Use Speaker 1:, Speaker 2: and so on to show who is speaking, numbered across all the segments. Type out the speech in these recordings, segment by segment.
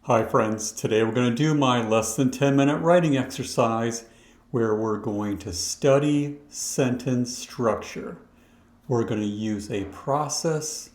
Speaker 1: Hi friends, today we're going to do my less than 10-minute writing exercise where we're going to study sentence structure. We're going to use a process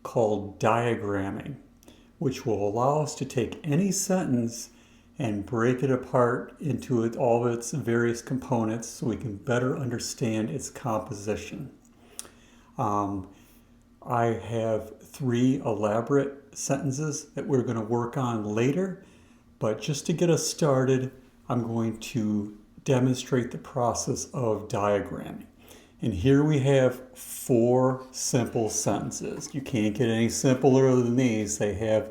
Speaker 1: called diagramming, which will allow us to take any sentence and break it apart into all of its various components so we can better understand its composition. I have 3 elaborate sentences that we're going to work on later, but just to get us started, I'm going to demonstrate the process of diagramming. And here we have 4 simple sentences. You can't get any simpler than these. They have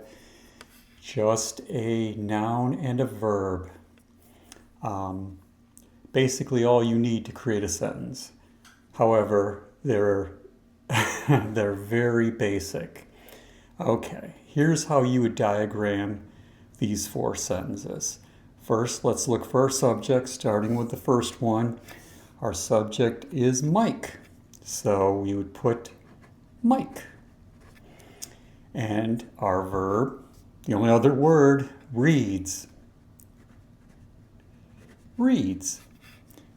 Speaker 1: just a noun and a verb. Basically all you need to create a sentence. However, they're very basic. Okay, here's how you would diagram these 4 sentences. First, let's look for our subject, starting with the first one. Our subject is Mike. So we would put Mike. And our verb, the only other word, reads. Reads.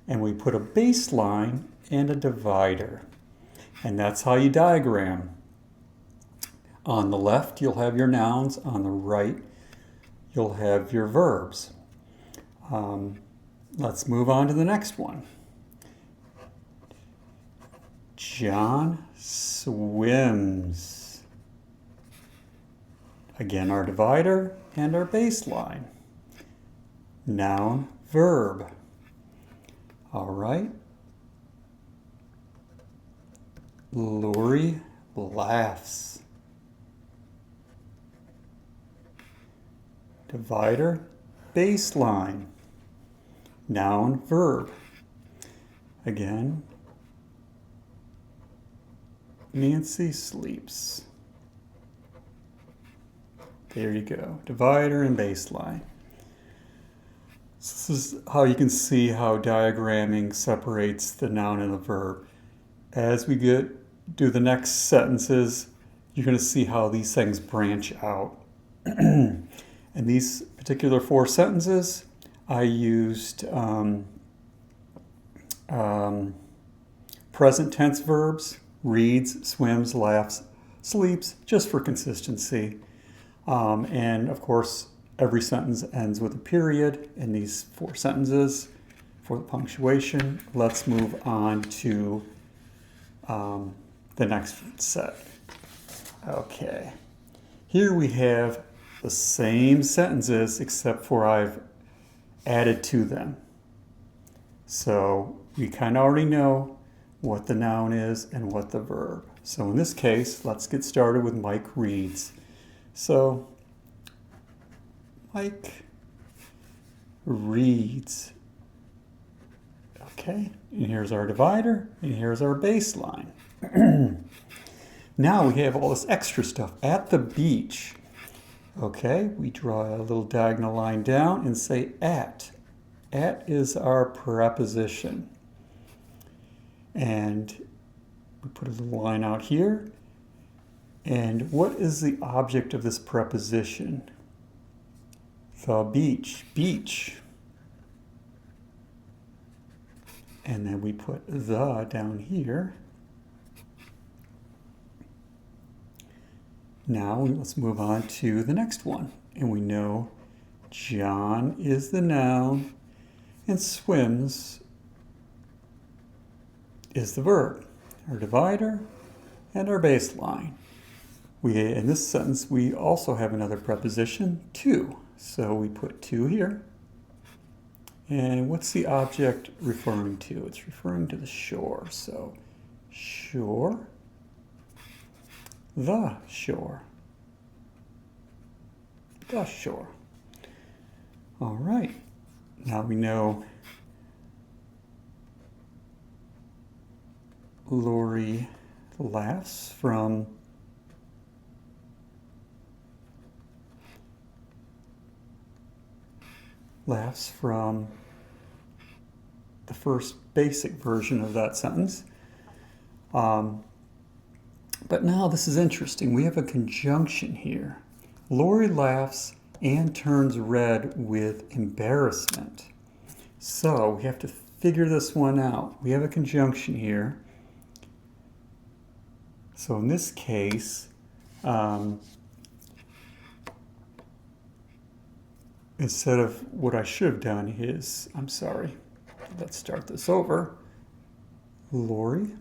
Speaker 1: And we put a baseline and a divider. And that's how you diagram. On the left, you'll have your nouns. On the right, you'll have your verbs. Let's move on to the next one. John swims. Again, our divider and our baseline. Noun, verb. All right. Lori laughs. Divider, baseline. Noun, verb. Again, Nancy sleeps. There you go. Divider and baseline. This is how you can see how diagramming separates the noun and the verb. As we do the next sentences, you're going to see how these things branch out. And these particular 4 sentences, I used present tense verbs, reads, swims, laughs, sleeps, just for consistency. And of course, every sentence ends with a period in these 4 sentences for the punctuation. Let's move on to the next set. Okay. Here we have the same sentences except for I've added to them. So we kind of already know what the noun is and what the verb. So in this case, let's get started with Mike reads. So Mike reads. Okay, and here's our divider, and here's our baseline. Now we have all this extra stuff. At the beach. Okay, we draw a little diagonal line down and say at. At is our preposition. And we put a little line out here. And what is the object of this preposition? The beach. Beach. And then we put the down here. Now let's move on to the next one. And we know John is the noun and swims is the verb. Our divider and our baseline. In this sentence, we also have another preposition, to. So we put to here. And what's the object referring to? It's referring to the shore. So shore. The shore. The shore. All right. Now we know Lori laughs from the first basic version of that sentence. But now this is interesting. We have a conjunction here. Lori laughs and turns red with embarrassment. So we have to figure this one out. We have a conjunction here. So in this case, instead of what I should have done is, I'm sorry, let's start this over. Lori.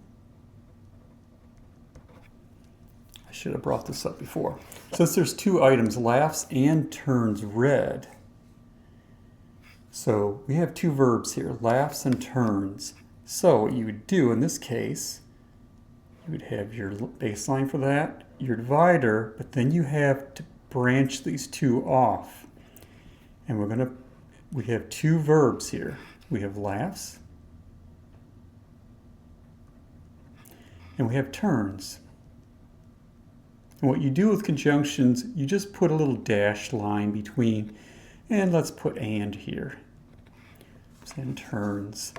Speaker 1: I should have brought this up before. Since there's two items, laughs and turns red. So we have two verbs here, laughs and turns. So what you would do in this case, you would have your baseline for that, your divider, but then you have to branch these two off. And we have two verbs here. We have laughs and we have turns. And what you do with conjunctions, you just put a little dashed line between, and let's put and here. And turns.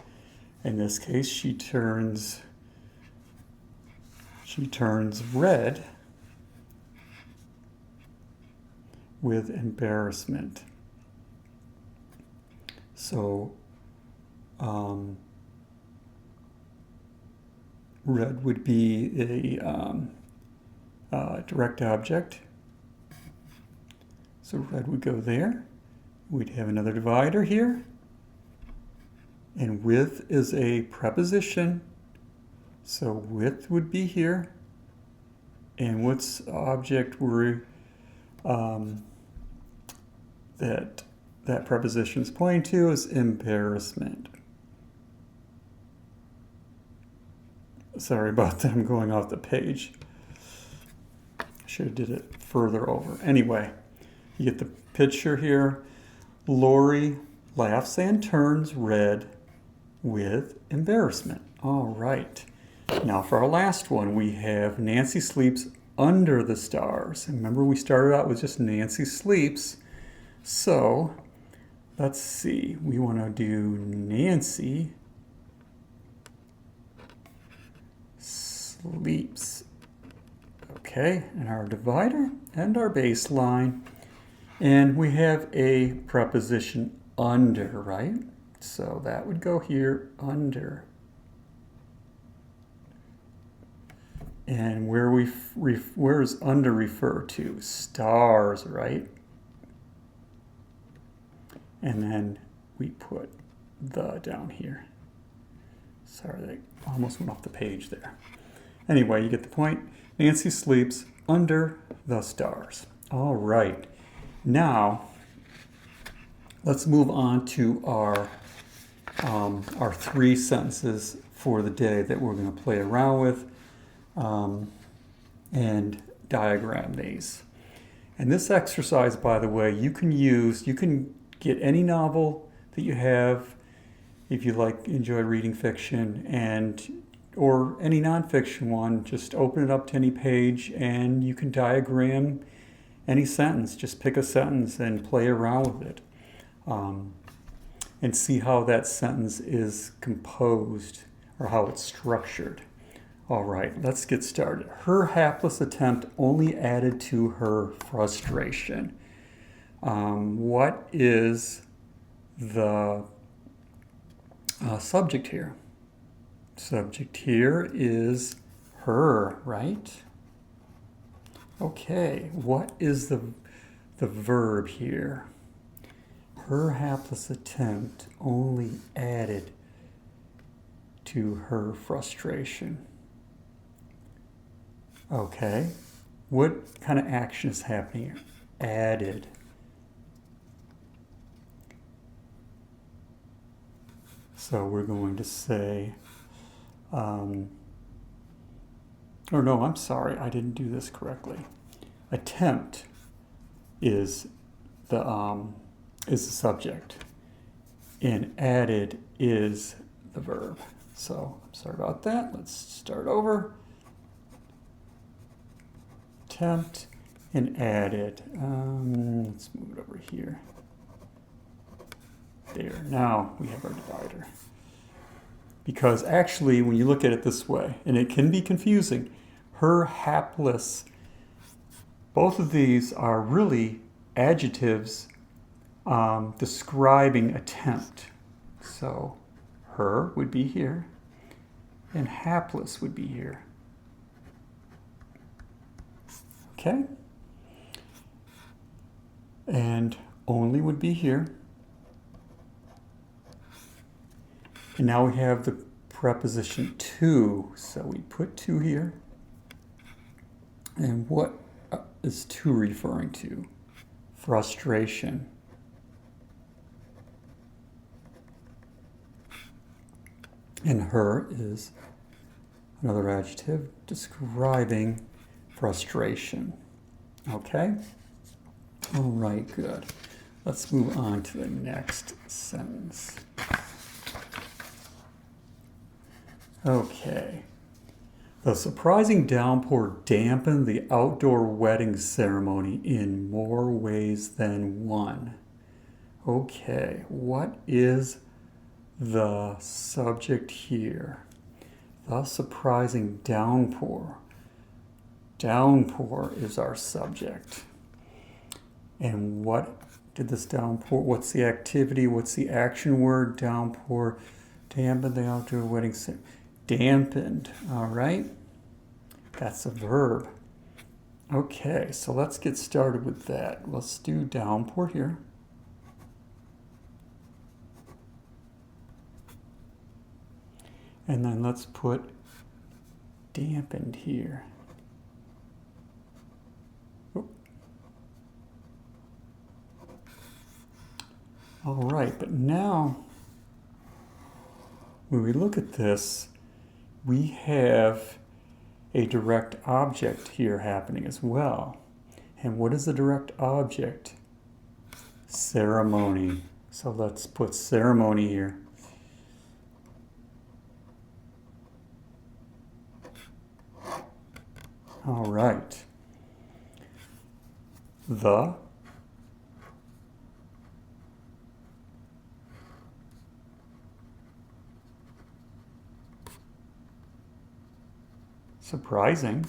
Speaker 1: In this case, she turns red with embarrassment. So red would be a direct object. So red would go there. We'd have another divider here. And with is a preposition. So with would be here. And what's object were that preposition is pointing to is embarrassment. Sorry about that, I'm going off the page. I should have did it further over. Anyway, you get the picture here. Lori laughs and turns red with embarrassment. All right. Now for our last one, we have Nancy sleeps under the stars. And remember, we started out with just Nancy sleeps. So let's see. We want to do Nancy sleeps. Okay, and our divider and our baseline. And we have a preposition under, right? So that would go here, under. And where is under refer to? Stars, right? And then we put the down here. Sorry, that almost went off the page there. Anyway, you get the point. Nancy sleeps under the stars. All right. Now, let's move on to our three sentences for the day that we're going to play around with and diagram these. And this exercise, by the way, you can get any novel that you have if you enjoy reading fiction, or any nonfiction one. Just open it up to any page and you can diagram any sentence. Just pick a sentence and play around with it. And see how that sentence is composed or how it's structured. All right, let's get started. Her hapless attempt only added to her frustration. What is the subject here? Subject here is her, right? Okay, what is the verb here? Her hapless attempt only added to her frustration. Okay, what kind of action is happening here? Added. So we're going to say, or no, I'm sorry, I didn't do this correctly. Attempt is the subject, and added is the verb. So I'm sorry about that. Let's start over. Attempt and added. Let's move it over here. There. Now we have our divider. Because actually, when you look at it this way, and it can be confusing, her hapless, both of these are really adjectives describing attempt. So her would be here, and hapless would be here. Okay? And only would be here. And now we have the preposition to, so we put to here. And what is to referring to? Frustration. And her is another adjective describing frustration. Okay? All right, good. Let's move on to the next sentence. Okay. The surprising downpour dampened the outdoor wedding ceremony in more ways than one. Okay, what is the subject here? The surprising downpour. Downpour is our subject. And what did this downpour, what's the activity, what's the action word? Downpour, dampened the outdoor wedding ceremony. Dampened, all right? That's a verb. Okay, so let's get started with that. Let's do downpour here. And then let's put dampened here. All right, but now when we look at this, we have a direct object here happening as well. And what is the direct object? Ceremony. So let's put ceremony here. All right. The surprising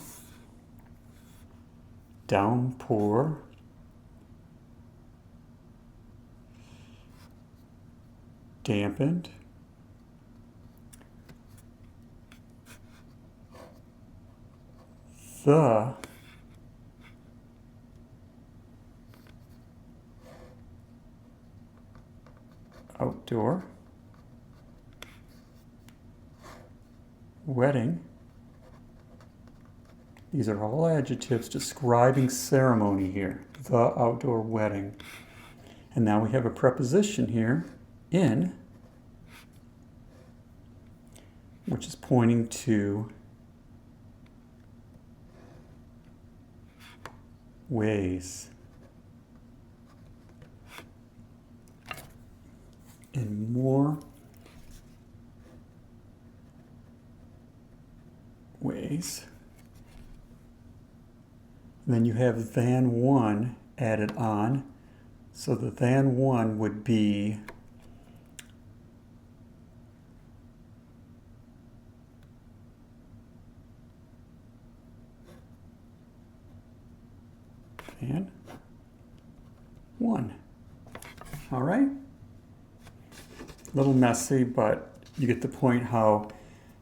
Speaker 1: downpour dampened the outdoor wedding. These are all adjectives describing ceremony here, the outdoor wedding. And now we have a preposition here, in, which is pointing to ways. In more ways. Then you have than one added on. So the than one would be than one. All right? A little messy, but you get the point how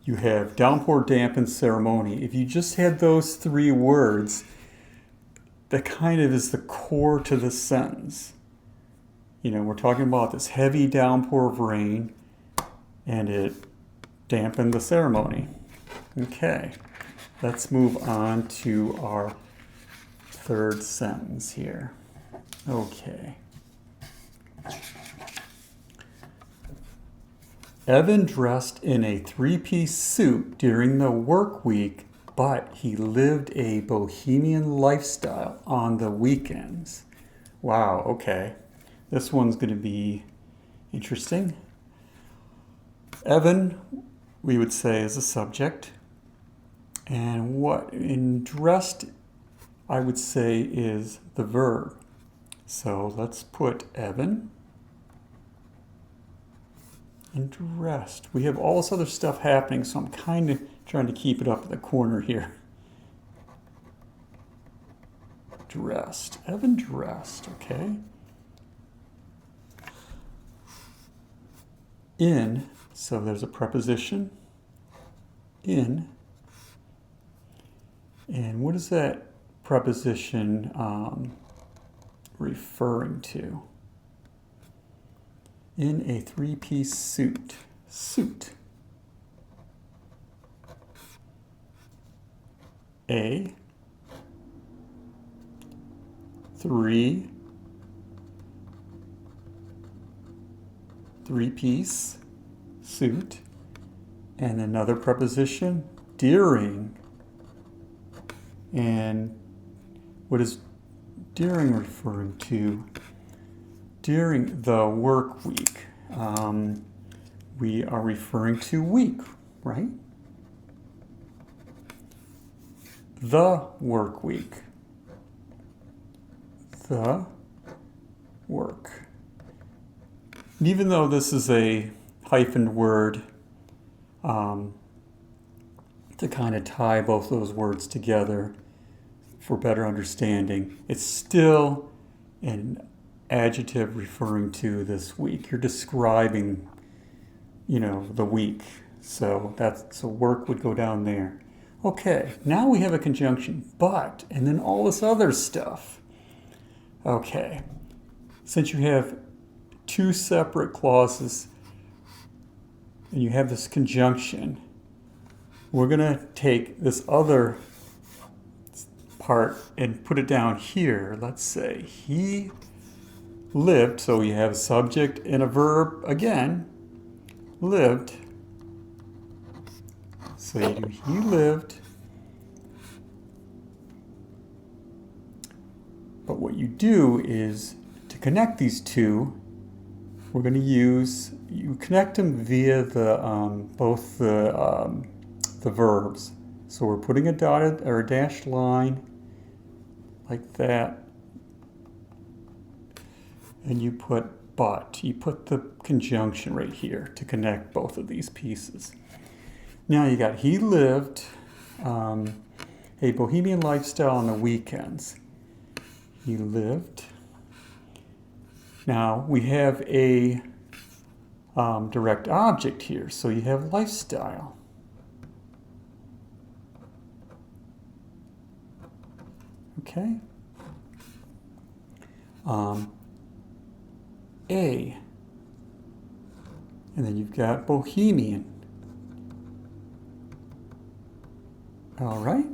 Speaker 1: you have downpour, dampened, ceremony. If you just had those three words, that kind of is the core to the sentence. You know, we're talking about this heavy downpour of rain, and it dampened the ceremony. Okay, let's move on to our third sentence here. Okay. Evan dressed in a three-piece suit during the work week, but he lived a bohemian lifestyle on the weekends. Wow, okay. This one's going to be interesting. Evan, we would say, is a subject. And what in dressed, I would say, is the verb. So let's put Evan and dressed. We have all this other stuff happening, so I'm kind of trying to keep it up in the corner here. dressed. Evan dressed, okay. In, so there's a preposition, in. And what is that preposition referring to? In a three-piece suit. Suit. A three-piece suit. And another preposition, during. And what is during referring to? During the work week. We are referring to week, right? The work week. The work. And even though this is a hyphened word, to kind of tie both those words together for better understanding, it's still an adjective referring to this week. You're describing, the week. So work would go down there. Okay, now we have a conjunction, but, and then all this other stuff. Okay, since you have two separate clauses and you have this conjunction, we're going to take this other part and put it down here. Let's say he lived, so you have a subject and a verb again, lived. So you do he lived. But what you do is to connect these two, we're going to you connect them via both the verbs. So we're putting a dotted or a dashed line like that. And you put but. You put the conjunction right here to connect both of these pieces. Now you got he lived a bohemian lifestyle on the weekends. He lived. Now we have a direct object here, so you have lifestyle. Okay. A. And then you've got bohemian. All right.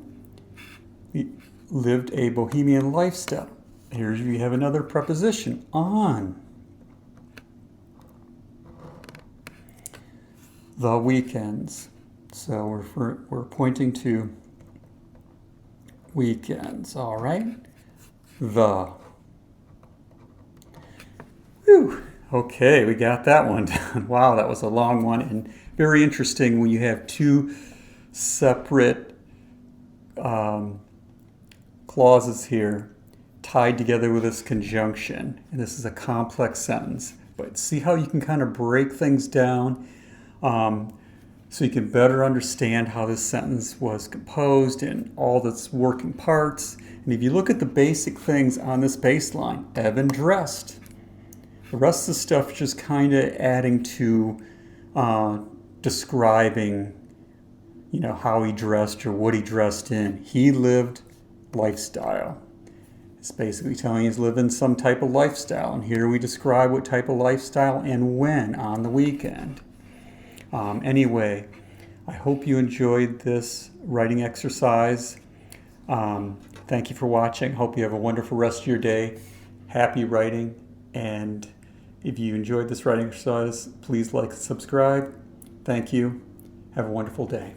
Speaker 1: We lived a bohemian lifestyle. Here you have another preposition, on. The weekends. So we're pointing to weekends, all right? The. Whew. Okay, we got that one done. Wow, that was a long one and very interesting when you have two separate clauses here tied together with this conjunction. And this is a complex sentence. But see how you can kind of break things down so you can better understand how this sentence was composed and all its working parts. And if you look at the basic things on this baseline, Evan dressed. The rest of the stuff is just kind of adding to describing, how he dressed or what he dressed in. He lived lifestyle. It's basically telling you he's living some type of lifestyle. And here we describe what type of lifestyle and when on the weekend. Anyway, I hope you enjoyed this writing exercise. Thank you for watching. Hope you have a wonderful rest of your day. Happy writing. And if you enjoyed this writing exercise, please like and subscribe. Thank you. Have a wonderful day.